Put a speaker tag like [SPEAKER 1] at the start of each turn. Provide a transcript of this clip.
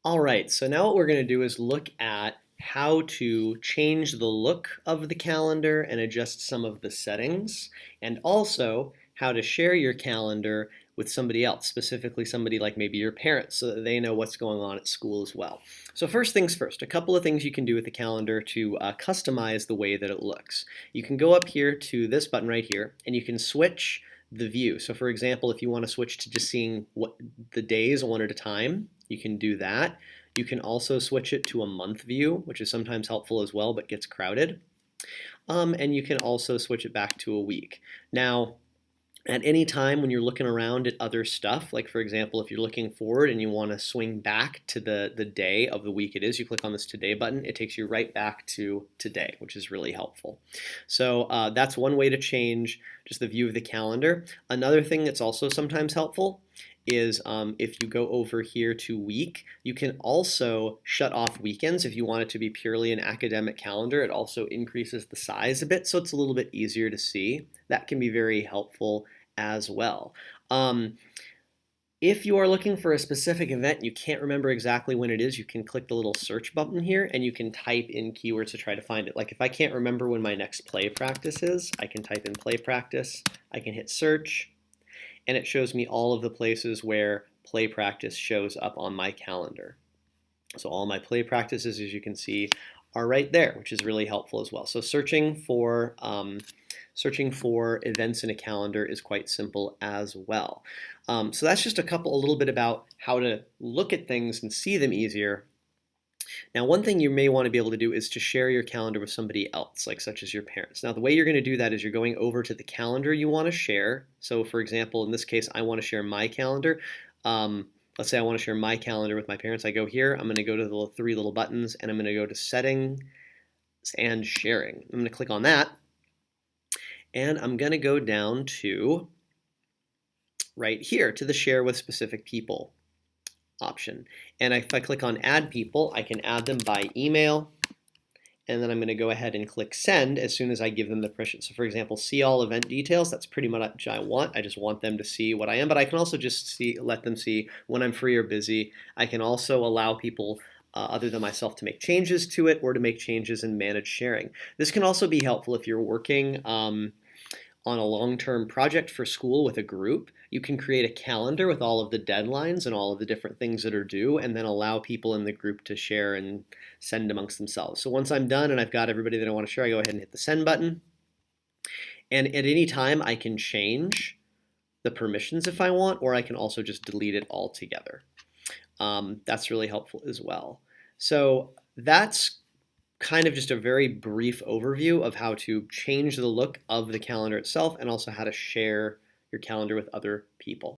[SPEAKER 1] All right, so now what we're going to do is look at how to change the look of the calendar and adjust some of the settings, and also how to share your calendar with somebody else, specifically somebody like maybe your parents, so that they know what's going on at school as well. So first things first, a couple of things you can do with the calendar to customize the way that it looks. You can go up here to this button right here, and you can switch the view. So for example, if you want to switch to just seeing what the days one at a time, you can do that. You can also switch it to a month view, which is sometimes helpful as well, but gets crowded. And you can also switch it back to a week. Now, at any time when you're looking around at other stuff, like for example, if you're looking forward and you want to swing back to the day of the week it is, you click on this Today button, it takes you right back to today, which is really helpful. So that's one way to change just the view of the calendar. Another thing that's also sometimes helpful is if you go over here to week, you can also shut off weekends if you want it to be purely an academic calendar. It also increases the size a bit, so it's a little bit easier to see. That can be very helpful as well. If you are looking for a specific event, you can't remember exactly when it is, you can click the little search button here and you can type in keywords to try to find it. Like if I can't remember when my next play practice is, I can type in play practice, I can hit search, and it shows me all of the places where play practice shows up on my calendar. So all my play practices, as you can see, are right there, which is really helpful as well. So searching for events in a calendar is quite simple as well. So that's just a little bit about how to look at things and see them easier. Now, one thing you may want to be able to do is to share your calendar with somebody else, like such as your parents. Now, the way you're going to do that is you're going over to the calendar you want to share. So, for example, in this case, I want to share my calendar. Let's say I want to share my calendar with my parents. I go here, I'm going to go to the three little buttons, and I'm going to go to Settings and Sharing. I'm going to click on that, and I'm going to go down to right here to the Share with Specific People option. And if I click on Add People, I can add them by email, and then I'm going to go ahead and click Send as soon as I give them the permission. So for example, see all event details, that's pretty much what I want. I just want them to see what I am, but I can also just let them see when I'm free or busy. I can also allow people other than myself to make changes to it or to make changes and manage sharing. This can also be helpful if you're working on a long-term project for school with a group. You can create a calendar with all of the deadlines and all of the different things that are due, and then allow people in the group to share and send amongst themselves. So once I'm done and I've got everybody that I want to share, I go ahead and hit the send button. And at any time I can change the permissions if I want, or I can also just delete it altogether. That's really helpful as well. So that's kind of just a very brief overview of how to change the look of the calendar itself and also how to share your calendar with other people.